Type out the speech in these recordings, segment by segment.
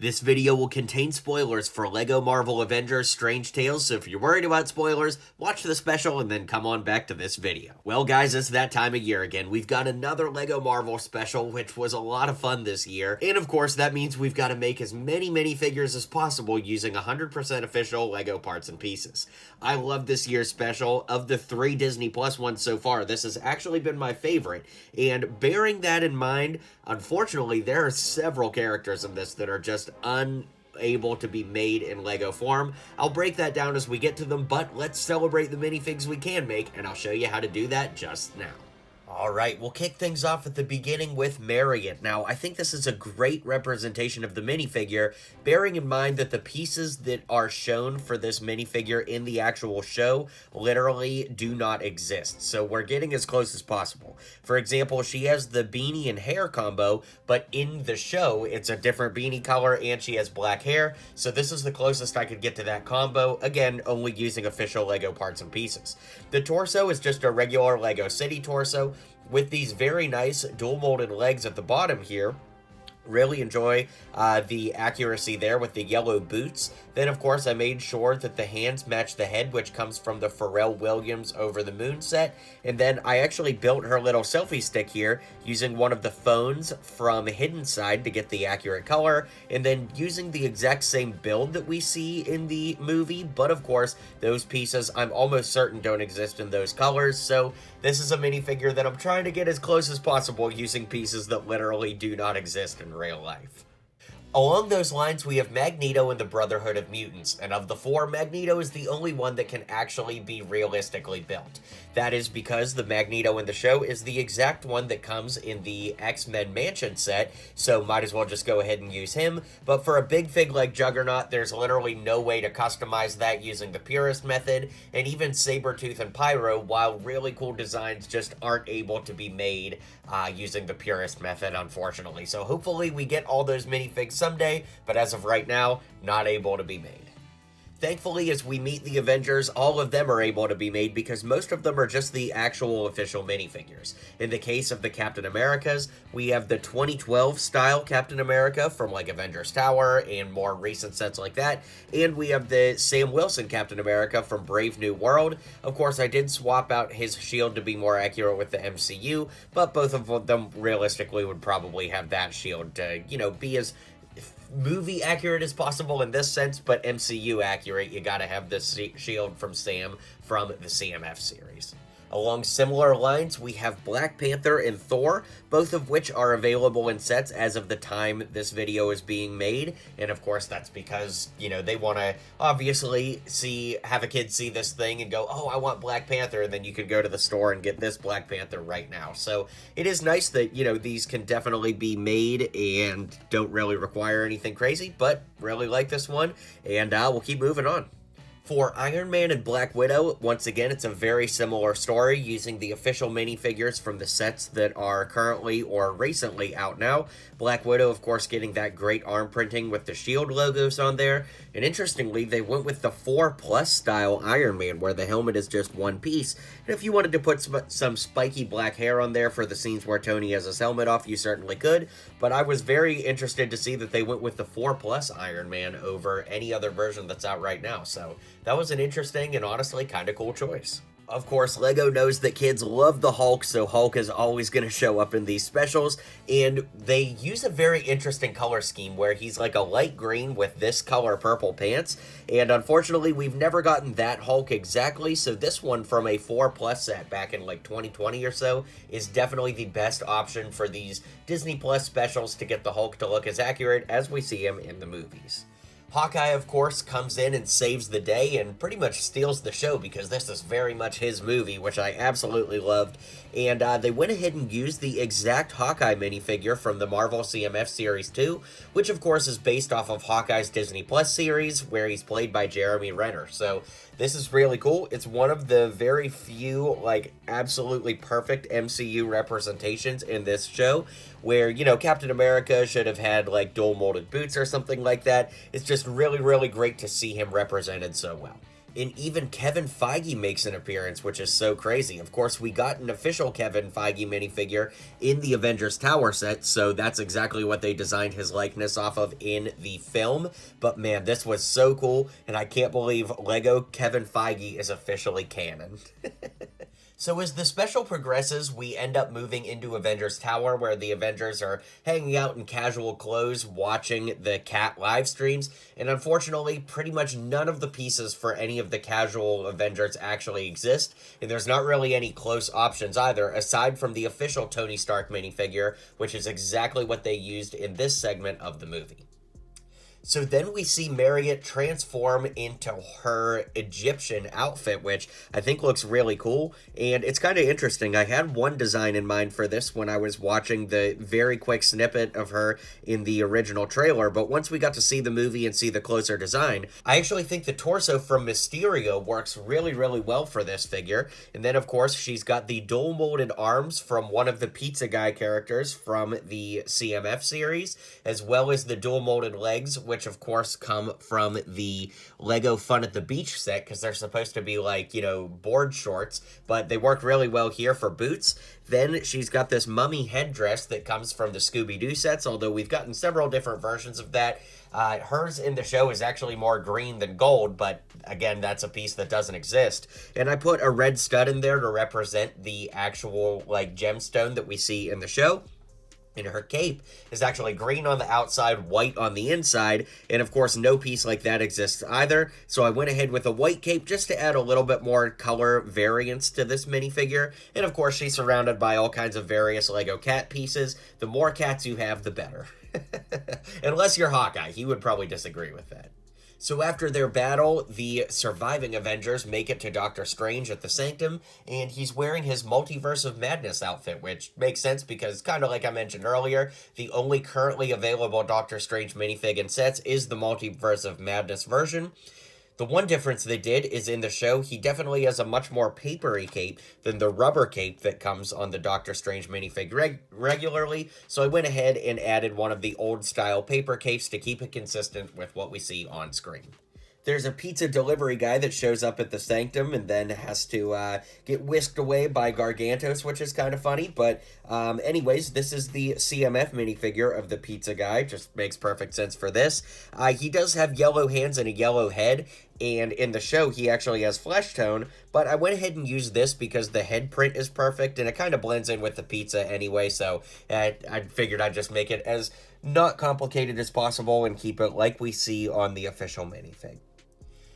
This video will contain spoilers for LEGO Marvel Avengers Strange Tales, so if you're worried about spoilers, watch the special and then come on back to this video. Well guys, it's that time of year again. We've got another LEGO Marvel special, which was a lot of fun this year. And of course, that means we've got to make as many minifigures as possible using 100% official LEGO parts and pieces. I love this year's special. Of the 3 Disney Plus ones so far, this has actually been my favorite. And bearing that in mind, unfortunately, there are several characters in this that are just unable to be made in LEGO form. I'll break that down as we get to them, but let's celebrate the minifigs we can make, and I'll show you how to do that just now. Alright, we'll kick things off at the beginning with Marion. Now, I think this is a great representation of the minifigure, bearing in mind that the pieces that are shown for this minifigure in the actual show literally do not exist. So we're getting as close as possible. For example, she has the beanie and hair combo, but in the show, it's a different beanie color and she has black hair. So this is the closest I could get to that combo, again, only using official LEGO parts and pieces. The torso is just a regular LEGO City torso, with these very nice dual molded legs at the bottom here. Really enjoy the accuracy there with the yellow boots. Then, of course, I made sure that the hands match the head, which comes from the Pharrell Williams Over the Moon set. And then I actually built her little selfie stick here using one of the phones from Hidden Side to get the accurate color. And then using the exact same build that we see in the movie. But, of course, those pieces I'm almost certain don't exist in those colors. So this is a minifigure that I'm trying to get as close as possible using pieces that literally do not exist in real life. Along those lines, we have Magneto and the Brotherhood of Mutants, and of the 4, Magneto is the only one that can actually be realistically built. That is because the Magneto in the show is the exact one that comes in the X-Men Mansion set, so might as well just go ahead and use him. But for a big fig like Juggernaut, there's literally no way to customize that using the purist method, and even Sabretooth and Pyro, while really cool designs, just aren't able to be made using the purist method, unfortunately. So hopefully we get all those minifigs someday, but as of right now, not able to be made. Thankfully, as we meet the Avengers, all of them are able to be made because most of them are just the actual official minifigures. In the case of the Captain Americas, we have the 2012 style Captain America from like Avengers Tower and more recent sets like that. And we have the Sam Wilson Captain America from Brave New World. Of course, I did swap out his shield to be more accurate with the MCU, but both of them realistically would probably have that shield to, be as movie accurate as possible in this sense, but MCU accurate. You gotta have this shield from Sam from the CMF series. Along similar lines, we have Black Panther and Thor, both of which are available in sets as of the time this video is being made. And of course, that's because, they want to obviously have a kid see this thing and go, oh, I want Black Panther. And then you can go to the store and get this Black Panther right now. So it is nice that, these can definitely be made and don't really require anything crazy, but really like this one. And we'll keep moving on. For Iron Man and Black Widow, once again, it's a very similar story using the official minifigures from the sets that are currently or recently out now. Black Widow, of course, getting that great arm printing with the shield logos on there. And interestingly, they went with the 4+ style Iron Man, where the helmet is just one piece. And if you wanted to put some spiky black hair on there for the scenes where Tony has his helmet off, you certainly could. But I was very interested to see that they went with the 4+ Iron Man over any other version that's out right now. So that was an interesting and honestly kind of cool choice. Of course, LEGO knows that kids love the Hulk, so Hulk is always going to show up in these specials, and they use a very interesting color scheme where he's like a light green with this color purple pants, and unfortunately, we've never gotten that Hulk exactly, so this one from a 4+ set back in like 2020 or so is definitely the best option for these Disney Plus specials to get the Hulk to look as accurate as we see him in the movies. Hawkeye, of course, comes in and saves the day and pretty much steals the show because this is very much his movie, which I absolutely loved. And they went ahead and used the exact Hawkeye minifigure from the Marvel CMF Series 2, which of course is based off of Hawkeye's Disney Plus series, where he's played by Jeremy Renner. So this is really cool. It's one of the very few, absolutely perfect MCU representations in this show, where, Captain America should have had, dual molded boots or something like that. It's just really, really great to see him represented so well. And even Kevin Feige makes an appearance, which is so crazy. Of course, we got an official Kevin Feige minifigure in the Avengers Tower set, so that's exactly what they designed his likeness off of in the film. But man, this was so cool, and I can't believe LEGO Kevin Feige is officially canon. So as the special progresses, we end up moving into Avengers Tower, where the Avengers are hanging out in casual clothes, watching the cat live streams, and unfortunately, pretty much none of the pieces for any of the casual Avengers actually exist, and there's not really any close options either, aside from the official Tony Stark minifigure, which is exactly what they used in this segment of the movie. So then we see Marriott transform into her Egyptian outfit, which I think looks really cool, and it's kind of interesting. I had one design in mind for this when I was watching the very quick snippet of her in the original trailer, but once we got to see the movie and see the closer design, I actually think the torso from Mysterio works really, really well for this figure. And then, of course, she's got the dual molded arms from one of the Pizza Guy characters from the CMF series, as well as the dual molded legs, which of course come from the LEGO Fun at the Beach set, because they're supposed to be like, you know, board shorts, but they work really well here for boots. Then she's got this mummy headdress that comes from the Scooby-Doo sets, although we've gotten several different versions of that. Hers in the show is actually more green than gold, but again, that's a piece that doesn't exist. And I put a red stud in there to represent the actual, like, gemstone that we see in the show. And her cape is actually green on the outside, white on the inside, and of course no piece like that exists either, so I went ahead with a white cape just to add a little bit more color variance to this minifigure, and of course she's surrounded by all kinds of various LEGO cat pieces. The more cats you have, the better. Unless you're Hawkeye, he would probably disagree with that. So after their battle, the surviving Avengers make it to Doctor Strange at the Sanctum, and he's wearing his Multiverse of Madness outfit, which makes sense because, kind of like I mentioned earlier, the only currently available Doctor Strange minifig in sets is the Multiverse of Madness version. The one difference they did is in the show, he definitely has a much more papery cape than the rubber cape that comes on the Doctor Strange minifig regularly, so I went ahead and added one of the old style paper capes to keep it consistent with what we see on screen. There's a pizza delivery guy that shows up at the Sanctum and then has to get whisked away by Gargantos, which is kind of funny. But anyways, this is the CMF minifigure of the pizza guy. Just makes perfect sense for this. He does have yellow hands and a yellow head. And in the show, he actually has flesh tone. But I went ahead and used this because the head print is perfect. And it kind of blends in with the pizza anyway. So I figured I'd just make it as not complicated as possible and keep it like we see on the official minifig.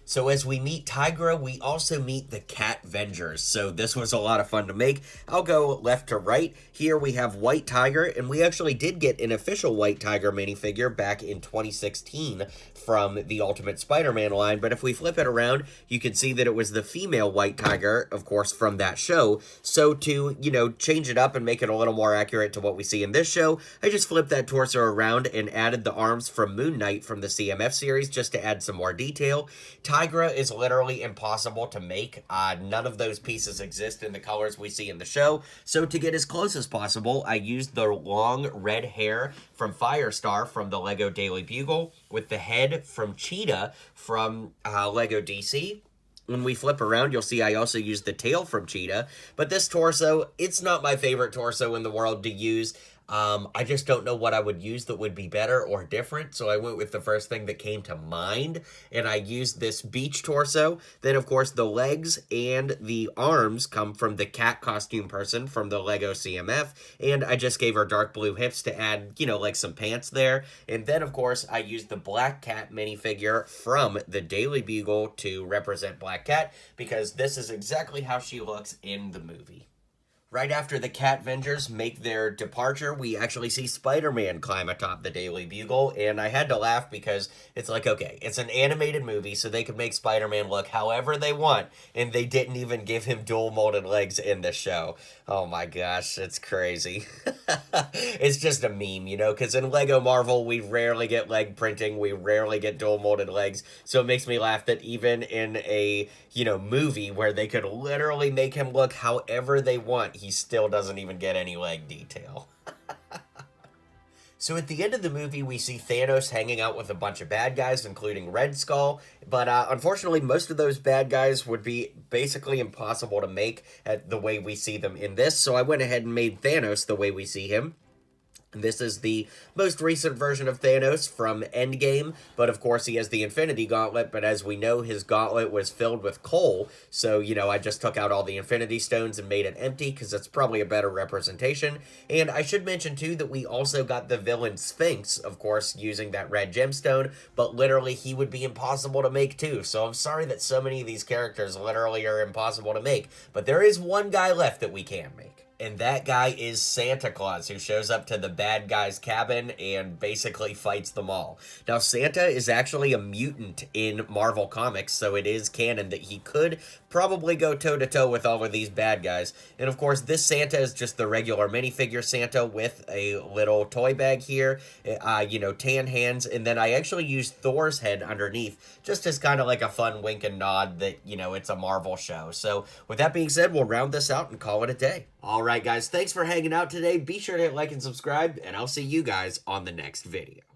So as we meet Tigra, we also meet the Cat Avengers. So this was a lot of fun to make. I'll go left to right. Here we have White Tiger, and we actually did get an official White Tiger minifigure back in 2016 from the Ultimate Spider-Man line. But if we flip it around, you can see that it was the female White Tiger, of course, from that show. So to, you know, change it up and make it a little more accurate to what we see in this show, I just flipped that torso around and added the arms from Moon Knight from the CMF series just to add some more detail. Tigra is literally impossible to make. None of those pieces exist in the colors we see in the show. So to get as close as possible, I used the long red hair from Firestar from the LEGO Daily Bugle with the head from Cheetah from LEGO DC. When we flip around, you'll see I also used the tail from Cheetah. But this torso, it's not my favorite torso in the world to use. I just don't know what I would use that would be better or different, so I went with the first thing that came to mind, and I used this beach torso. Then, of course, the legs and the arms come from the cat costume person from the LEGO CMF, and I just gave her dark blue hips to add, you know, like some pants there. And then, of course, I used the Black Cat minifigure from the Daily Bugle to represent Black Cat, because this is exactly how she looks in the movie. Right after the Cat Avengers make their departure, we actually see Spider-Man climb atop the Daily Bugle, and I had to laugh because it's like, okay, it's an animated movie, so they could make Spider-Man look however they want, and they didn't even give him dual molded legs in the show. Oh my gosh, it's crazy. It's just a meme, you know, because in LEGO Marvel, we rarely get leg printing, we rarely get dual molded legs, so it makes me laugh that even in a, you know, movie where they could literally make him look however they want, he still doesn't even get any leg detail. So at the end of the movie, we see Thanos hanging out with a bunch of bad guys, including Red Skull. But unfortunately, most of those bad guys would be basically impossible to make at the way we see them in this. So I went ahead and made Thanos the way we see him. This is the most recent version of Thanos from Endgame, but of course he has the Infinity Gauntlet, but as we know, his gauntlet was filled with coal, so, I just took out all the Infinity Stones and made it empty, because that's probably a better representation. And I should mention, too, that we also got the villain Sphinx, of course, using that red gemstone, but literally he would be impossible to make, too, so I'm sorry that so many of these characters literally are impossible to make, but there is one guy left that we can make. And that guy is Santa Claus, who shows up to the bad guy's cabin and basically fights them all. Now, Santa is actually a mutant in Marvel Comics, so it is canon that he could probably go toe-to-toe with all of these bad guys. And of course, this Santa is just the regular minifigure Santa with a little toy bag here, tan hands, and then I actually used Thor's head underneath, just as kind of like a fun wink and nod that, it's a Marvel show. So, with that being said, we'll round this out and call it a day. Alright guys, thanks for hanging out today. Be sure to hit like and subscribe, and I'll see you guys on the next video.